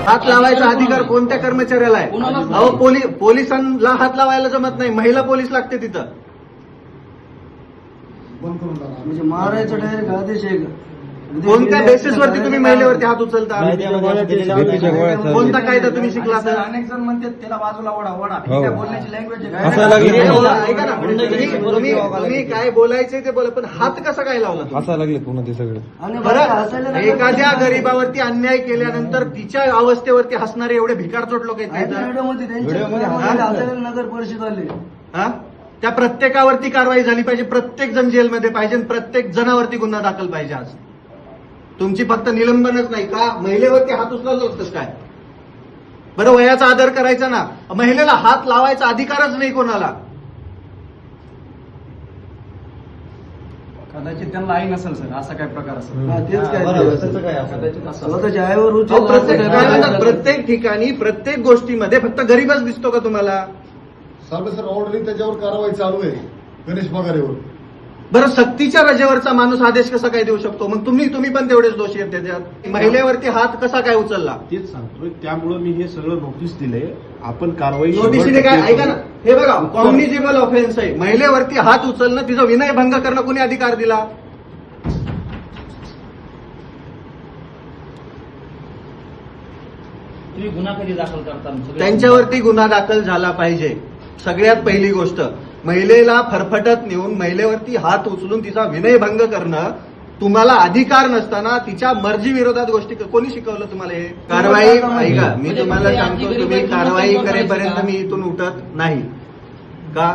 हात लावायचा अधिकार कोणत्या कर्मचाऱ्याला आहे? अहो पोलिसांना हात लावायला जमत नाही, महिला पोलीस लागते तिथं. म्हणजे मारायचं डायरेक्ट आदेश आहे का? कोणत्या बेसिसवरती तुम्ही महिलेवरती हात उचलता? कोणता कायदा तुम्ही शिकला? तर अनेक जण म्हणतात त्याला बाजूला ओढा हो. त्या बोलण्याची लँग्वेज ऐका ना, तुम्ही काय बोलायचंय ते बोला, पण हात कसा काय लावला? हसायला लागले पुन्हा ते सगळं. बरं, एखाद्या गरीबावरती अन्याय केल्यानंतर तिच्या अवस्थेवरती हसणारे एवढे भिकारचोट लोक आहेत. व्हिडिओमध्ये त्यांच्या नगर परिषद आले. हा? त्या प्रत्येकावरती कारवाई झाली पाहिजे, प्रत्येक जण जेलमध्ये पाहिजे, प्रत्येक जणावरती गुन्हा दाखल पाहिजे. आज तुमची फक्त निलंबनच नाही का, महिलेवरती हात उचलतोच काय? बरं, वयाचा आदर करायचा ना, महिलेला हात लावायचा अधिकारच नाही कोणाला. कदाचित त्यांना आई नसेल सर, असा काय प्रकार असेल. तेच काय कदाचित स्वतःच्या आईवर प्रत्येक ठिकाणी प्रत्येक गोष्टीमध्ये फक्त गरीबच दिसतो का तुम्हाला? सर ऑलरेडी त्याच्यावर कारवाई चालू आहे गणेश पगारेवर. बरं, सक्तीच्या रजेवरचा माणूस आदेश कसा काय देऊ शकतो? मग तुम्ही पण तेवढेच दोषी आहेत त्याच्यात. महिलेवरती हात कसा काय उचलला? तेच सांगतोय, त्यामुळे मी हे सगळं नोटीस दिले. आपण कारवाई नोटीसने काय, ऐका ना, हे बघा कॉम्युनिजेबल ऑफेन्स आहे. महिलेवरती हात उचलणं, तिचा विनयभंग करणं कोणी अधिकार दिला? तुम्ही गुन्हा कधी दाखल करता? त्यांच्यावरती गुन्हा दाखल झाला पाहिजे. सगळ्यात पहिली गोष्ट, महिलेला फरफटत नेऊन महिलेवरती हात उचलून तिचा विनयभंग करणं, तुम्हाला अधिकार नसताना तिच्या मर्जी विरोधात गोष्टी कोणी शिकवलं तुम्हाला? हे कारवाई, ऐका मी तुम्हाला सांगतो, तुम्ही कारवाई करेपर्यंत मी इथून उठत नाही का?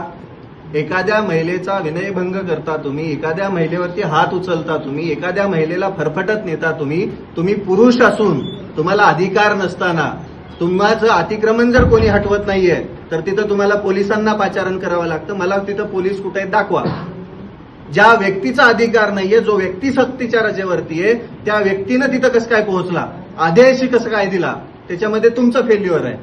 एखाद्या महिलेचा विनयभंग करता तुम्ही, एखाद्या महिलेवरती हात उचलता तुम्ही, एखाद्या महिलेला फरफटत नेता तुम्ही पुरुष असून तुम्हाला अधिकार नसताना तुमचं अतिक्रमण जर कोणी हटवत नाहीये तर तिथं तुम्हाला पोलिसांना पाचारण करावं लागतं. मला तिथं पोलीस कुठे आहेत दाखवा. ज्या व्यक्तीचा अधिकार नाहीये, जो व्यक्ती सक्तीच्या रजेवरती आहे, त्या व्यक्तीनं तिथं कसं काय पोहोचला, आदेश कसं काय दिला, त्याच्यामध्ये तुमचं फेल्युअर आहे.